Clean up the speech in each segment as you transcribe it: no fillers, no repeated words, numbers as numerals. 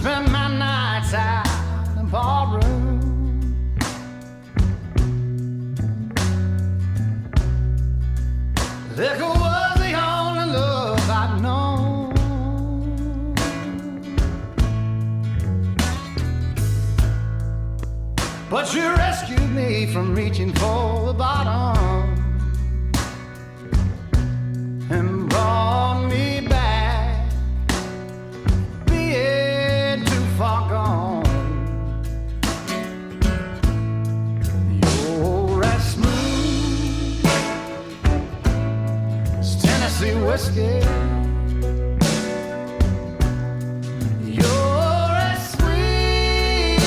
spend my nights out in ballroom. Liquor was the only love I'd known. But you rescued me from reaching for the bottom and brought me back, being too far gone. You're as smooth as Tennessee whiskey. You're as sweet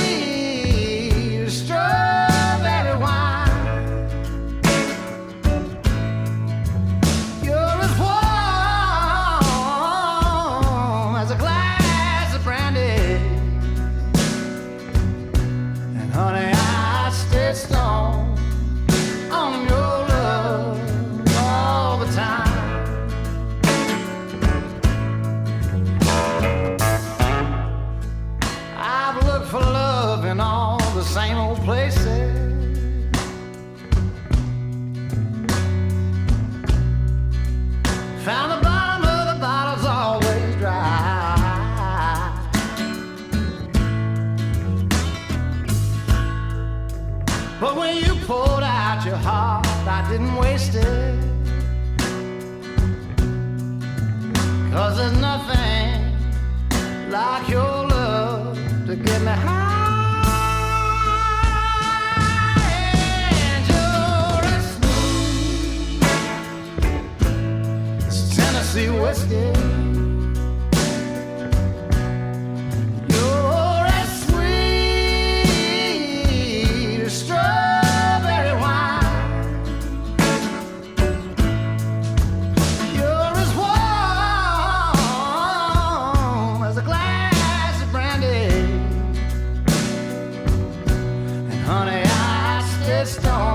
as strawberry wine. You're as warm as a glass of brandy. And honey, I stay strong on your love all the time. I've looked for love in all the same old places. Found the bottom of the bottle's always dry. But when you poured out your heart, I didn't waste it. 'Cause there's nothing like your love to get me high. And you're as smooth as Tennessee whiskey. You're as sweet as strawberry wine. You're as warm as a glass of brandy. And honey, I stay strong